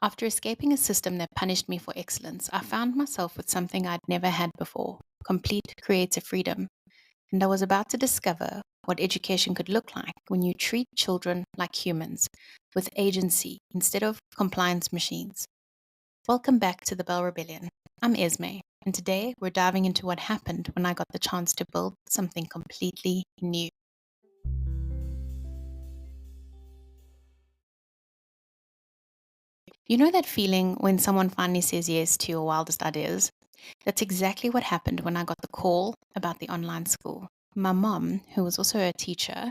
After escaping a system that punished me for excellence, I found myself with something I'd never had before: complete creative freedom. And I was about to discover what education could look like when you treat children like humans, with agency instead of compliance machines. Welcome back to the Bell Rebellion. I'm Esme, and today we're diving into what happened when I got the chance to build something completely new. You know that feeling when someone finally says yes to your wildest ideas? That's exactly what happened when I got the call about the online school. My mom, who was also a teacher,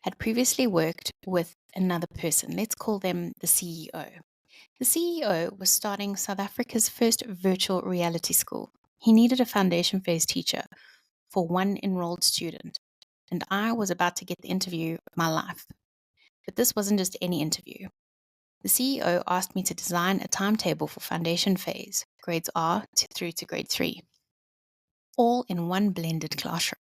had previously worked with another person. Let's call them the CEO. The CEO was starting South Africa's first virtual reality school. He needed a foundation phase teacher for one enrolled student, and I was about to get the interview of my life. But this wasn't just any interview. The CEO asked me to design a timetable for foundation phase, grades through to grade 3, all in one blended classroom.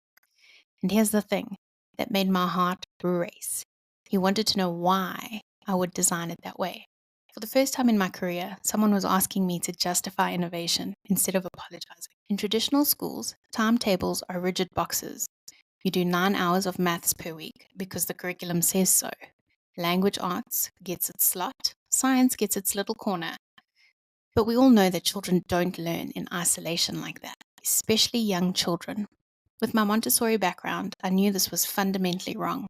And here's the thing that made my heart race. He wanted to know why I would design it that way. For the first time in my career, someone was asking me to justify innovation instead of apologizing. In traditional schools, timetables are rigid boxes. You do 9 hours of maths per week because the curriculum says so. Language arts gets its slot, science gets its little corner. But we all know that children don't learn in isolation like that, especially young children. With my Montessori background, I knew this was fundamentally wrong.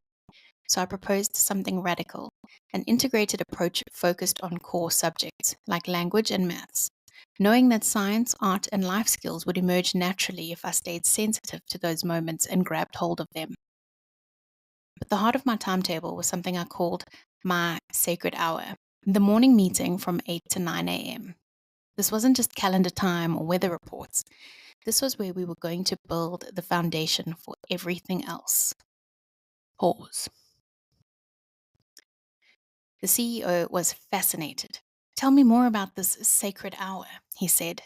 So I proposed something radical: an integrated approach focused on core subjects like language and maths, knowing that science, art, and life skills would emerge naturally if I stayed sensitive to those moments and grabbed hold of them. But the heart of my timetable was something I called my sacred hour, the morning meeting from 8 to 9 a.m. This wasn't just calendar time or weather reports. This was where we were going to build the foundation for everything else. Pause. The CEO was fascinated. "Tell me more about this sacred hour," he said.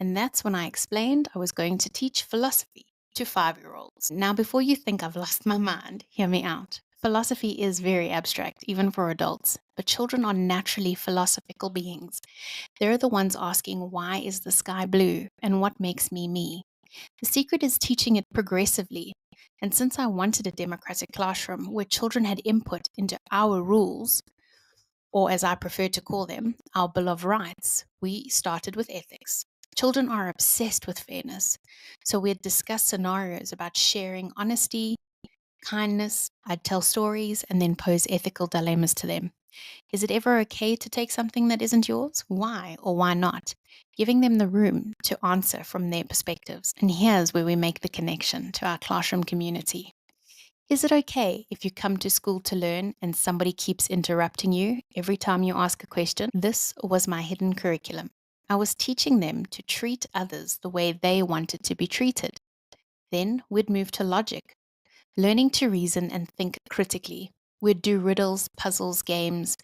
And that's when I explained I was going to teach philosophy to 5-year-olds. Now, before you think I've lost my mind, hear me out. Philosophy is very abstract, even for adults, but children are naturally philosophical beings. They're the ones asking, why is the sky blue and what makes me me? The secret is teaching it progressively. And since I wanted a democratic classroom where children had input into our rules, or as I prefer to call them, our Bill of Rights, we started with ethics. Children are obsessed with fairness. So we'd discuss scenarios about sharing honesty, kindness. I'd tell stories and then pose ethical dilemmas to them. Is it ever okay to take something that isn't yours? Why or why not? Giving them the room to answer from their perspectives. And here's where we make the connection to our classroom community. Is it okay if you come to school to learn and somebody keeps interrupting you every time you ask a question? This was my hidden curriculum. I was teaching them to treat others the way they wanted to be treated. Then we'd move to logic, learning to reason and think critically. We'd do riddles, puzzles, games,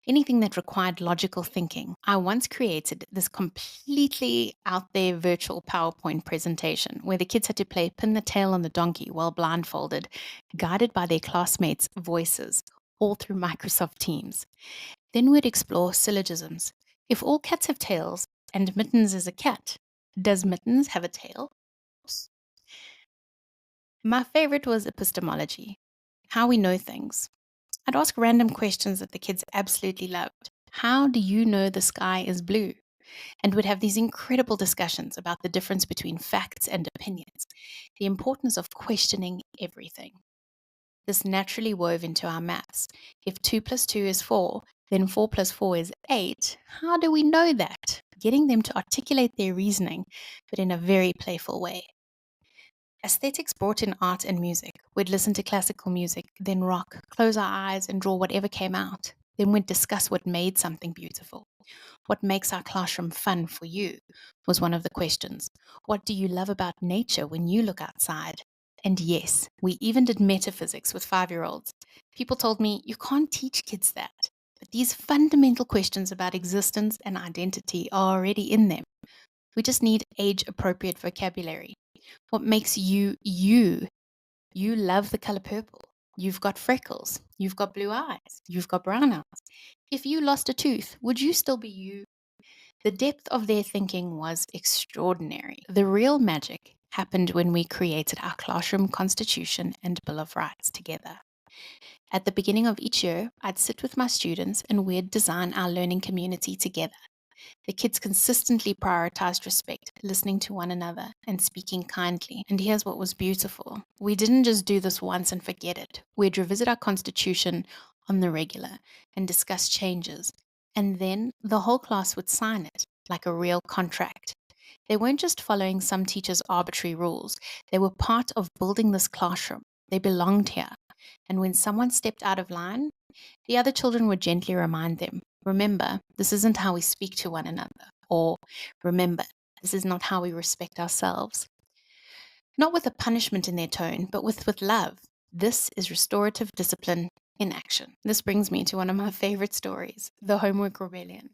anything that required logical thinking. I once created this completely out there virtual PowerPoint presentation where the kids had to play pin the tail on the donkey while blindfolded, guided by their classmates' voices, all through Microsoft Teams. Then we'd explore syllogisms. If all cats have tails and Mittens is a cat, does Mittens have a tail? My favorite was epistemology, how we know things. I'd ask random questions that the kids absolutely loved. How do you know the sky is blue? And would have these incredible discussions about the difference between facts and opinions, the importance of questioning everything. This naturally wove into our maths. If 2 plus 2 is 4, then 4 plus 4 is 8. How do we know that? Getting them to articulate their reasoning, but in a very playful way. Aesthetics brought in art and music. We'd listen to classical music, then rock, close our eyes and draw whatever came out. Then we'd discuss what made something beautiful. What makes our classroom fun for you was one of the questions. What do you love about nature when you look outside? And yes, we even did metaphysics with 5-year-olds. People told me, you can't teach kids that. But these fundamental questions about existence and identity are already in them. We just need age-appropriate vocabulary. What makes you, you? You love the color purple. You've got freckles. You've got blue eyes. You've got brown eyes. If you lost a tooth, would you still be you? The depth of their thinking was extraordinary. The real magic happened when we created our classroom constitution and Bill of Rights together. At the beginning of each year, I'd sit with my students and we'd design our learning community together. The kids consistently prioritized respect, listening to one another, and speaking kindly. And here's what was beautiful. We didn't just do this once and forget it. We'd revisit our constitution on the regular and discuss changes. And then the whole class would sign it like a real contract. They weren't just following some teacher's arbitrary rules. They were part of building this classroom. They belonged here. And when someone stepped out of line, the other children would gently remind them, remember, this isn't how we speak to one another. Or, remember, this is not how we respect ourselves. Not with a punishment in their tone, but with love. This is restorative discipline in action. This brings me to one of my favorite stories, the homework rebellion.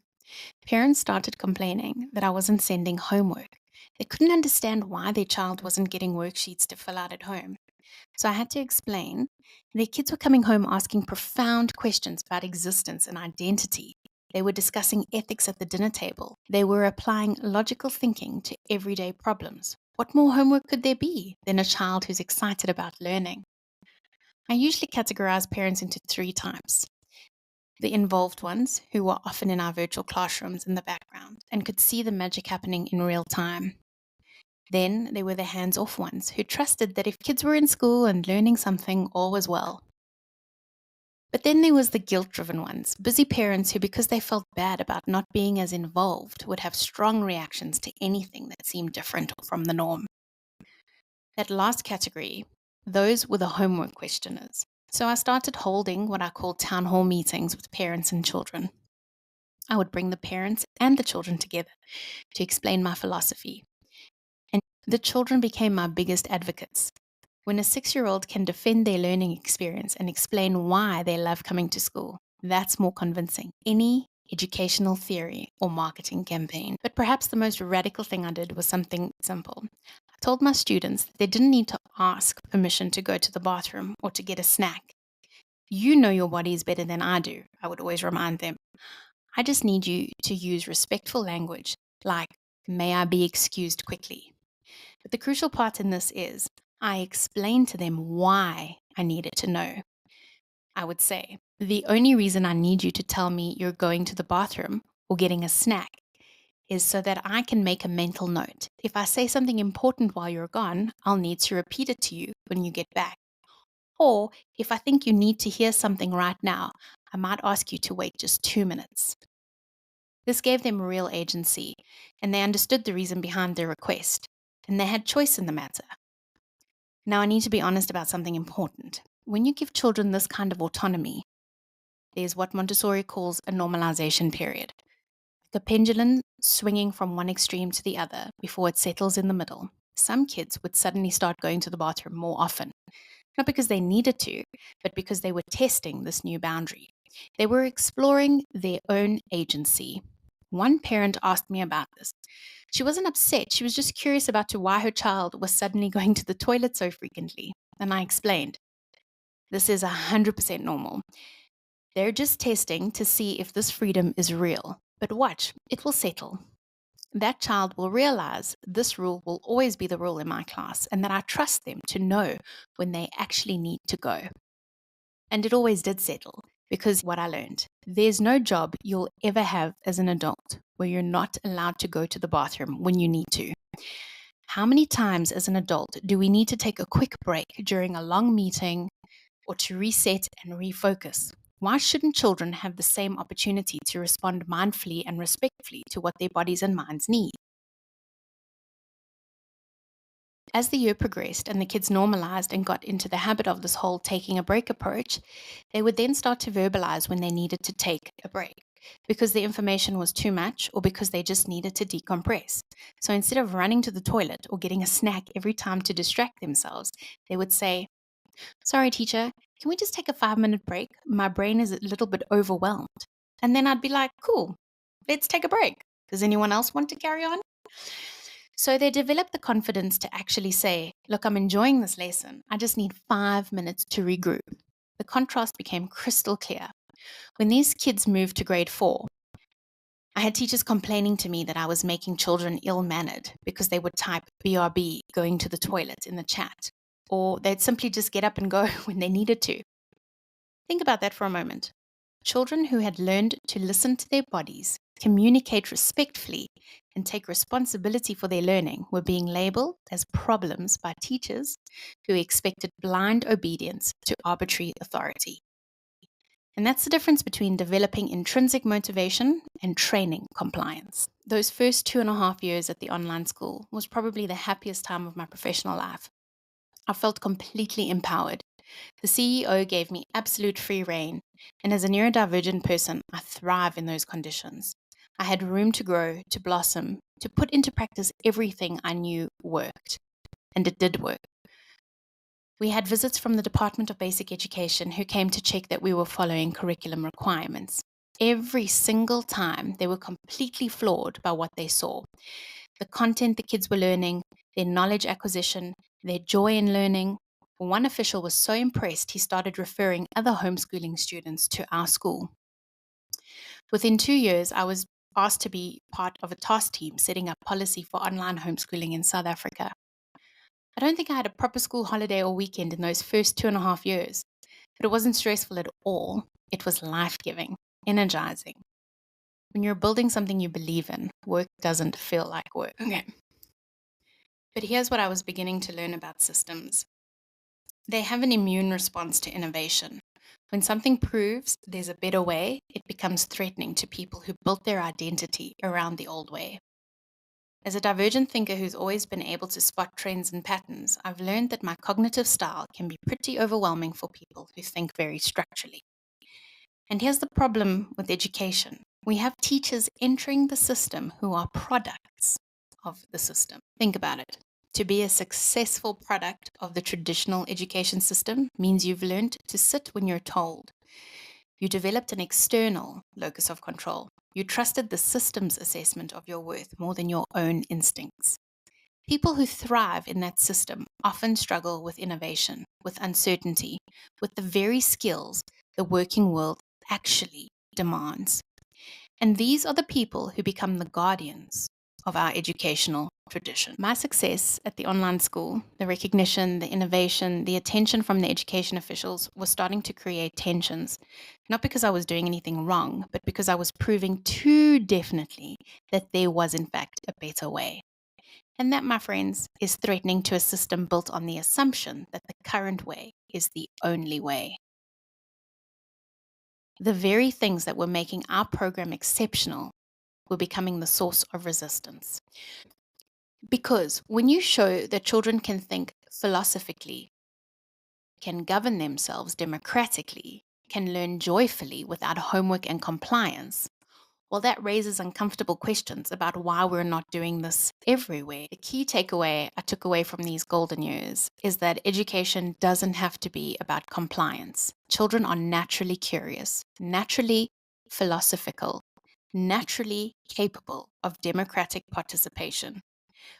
Parents started complaining that I wasn't sending homework. They couldn't understand why their child wasn't getting worksheets to fill out at home. So I had to explain their kids were coming home asking profound questions about existence and identity. They were discussing ethics at the dinner table. They were applying logical thinking to everyday problems. What more homework could there be than a child who's excited about learning? I usually categorize parents into three types. The involved ones, who were often in our virtual classrooms in the background and could see the magic happening in real time. Then there were the hands-off ones who trusted that if kids were in school and learning something, all was well. But then there was the guilt-driven ones, busy parents who, because they felt bad about not being as involved, would have strong reactions to anything that seemed different from the norm. That last category, those were the homework questioners. So I started holding what I call town hall meetings with parents and children. I would bring the parents and the children together to explain my philosophy. And the children became my biggest advocates. When a 6-year-old can defend their learning experience and explain why they love coming to school, that's more convincing any educational theory or marketing campaign. But perhaps the most radical thing I did was something simple. I told my students that they didn't need to ask permission to go to the bathroom or to get a snack. You know your bodies better than I do, I would always remind them. I just need you to use respectful language like, may I be excused quickly? But the crucial part in this is I explained to them why I needed to know. I would say, the only reason I need you to tell me you're going to the bathroom or getting a snack is so that I can make a mental note. If I say something important while you're gone, I'll need to repeat it to you when you get back. Or if I think you need to hear something right now, I might ask you to wait just 2 minutes. This gave them real agency, and they understood the reason behind their request, and they had choice in the matter. Now, I need to be honest about something important. When you give children this kind of autonomy, there's what Montessori calls a normalization period, like a pendulum swinging from one extreme to the other before it settles in the middle. Some kids would suddenly start going to the bathroom more often, not because they needed to, but because they were testing this new boundary. They were exploring their own agency. One parent asked me about this. She wasn't upset, she was just curious about why her child was suddenly going to the toilet so frequently. And I explained, this is 100% normal. They're just testing to see if this freedom is real. But watch, it will settle. That child will realize this rule will always be the rule in my class and that I trust them to know when they actually need to go. And it always did settle because what I learned, there's no job you'll ever have as an adult where you're not allowed to go to the bathroom when you need to. How many times as an adult do we need to take a quick break during a long meeting or to reset and refocus? Why shouldn't children have the same opportunity to respond mindfully and respectfully to what their bodies and minds need? As the year progressed and the kids normalized and got into the habit of this whole taking a break approach, they would then start to verbalize when they needed to take a break because the information was too much or because they just needed to decompress. So instead of running to the toilet or getting a snack every time to distract themselves, they would say, sorry, teacher, can we just take a 5-minute break? My brain is a little bit overwhelmed. And then I'd be like, cool, let's take a break. Does anyone else want to carry on? So they developed the confidence to actually say, look, I'm enjoying this lesson. I just need 5 minutes to regroup. The contrast became crystal clear. When these kids moved to grade 4, I had teachers complaining to me that I was making children ill-mannered because they would type BRB, going to the toilet, in the chat, or they'd simply just get up and go when they needed to. Think about that for a moment. Children who had learned to listen to their bodies, communicate respectfully, and take responsibility for their learning were being labeled as problems by teachers who expected blind obedience to arbitrary authority. And that's the difference between developing intrinsic motivation and training compliance. Those first 2.5 years at the online school was probably the happiest time of my professional life. I felt completely empowered. The CEO gave me absolute free rein, and as a neurodivergent person, I thrive in those conditions. I had room to grow, to blossom, to put into practice everything I knew worked. And it did work. We had visits from the Department of Basic Education who came to check that we were following curriculum requirements. Every single time, they were completely floored by what they saw. The content the kids were learning, their knowledge acquisition, their joy in learning. One official was so impressed he started referring other homeschooling students to our school. Within 2 years, I was asked to be part of a task team setting up policy for online homeschooling in South Africa. I don't think I had a proper school holiday or weekend in those first 2.5 years, but it wasn't stressful at all. It was life-giving, energizing. When you're building something you believe in, work doesn't feel like work. Okay. But here's what I was beginning to learn about systems. They have an immune response to innovation. When something proves there's a better way, it becomes threatening to people who built their identity around the old way. As a divergent thinker who's always been able to spot trends and patterns, I've learned that my cognitive style can be pretty overwhelming for people who think very structurally. And here's the problem with education. We have teachers entering the system who are products of the system. Think about it. To be a successful product of the traditional education system means you've learned to sit when you're told. You developed an external locus of control. You trusted the system's assessment of your worth more than your own instincts. People who thrive in that system often struggle with innovation, with uncertainty, with the very skills the working world actually demands. And these are the people who become the guardians of our educational tradition. My success at the online school, the recognition, the innovation, the attention from the education officials was starting to create tensions, not because I was doing anything wrong, but because I was proving too definitely that there was in fact a better way. And that, my friends, is threatening to a system built on the assumption that the current way is the only way. The very things that were making our program exceptional were becoming the source of resistance. Because when you show that children can think philosophically, can govern themselves democratically, can learn joyfully without homework and compliance, well, that raises uncomfortable questions about why we're not doing this everywhere. The key takeaway I took away from these golden years is that education doesn't have to be about compliance. Children are naturally curious, naturally philosophical, naturally capable of democratic participation.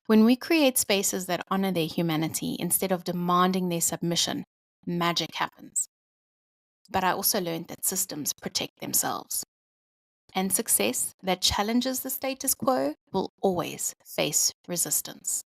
When we create spaces that honor their humanity instead of demanding their submission, magic happens. But I also learned that systems protect themselves. And success that challenges the status quo will always face resistance.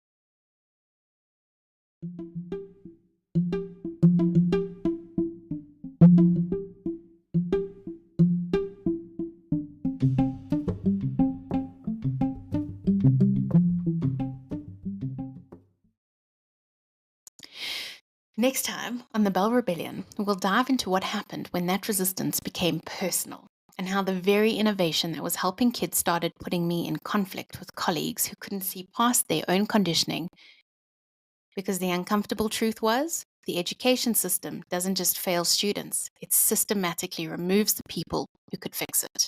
Next time on the Bell Rebellion, we'll dive into what happened when that resistance became personal, and how the very innovation that was helping kids started putting me in conflict with colleagues who couldn't see past their own conditioning. Because the uncomfortable truth was, the education system doesn't just fail students, it systematically removes the people who could fix it.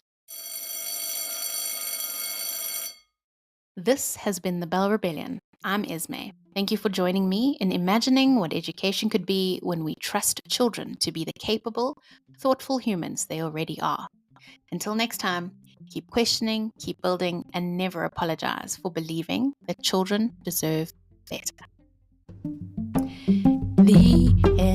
This has been the Bell Rebellion. I'm Esme. Thank you for joining me in imagining what education could be when we trust children to be the capable, thoughtful humans they already are. Until next time, keep questioning, keep building, and never apologize for believing that children deserve better. The end.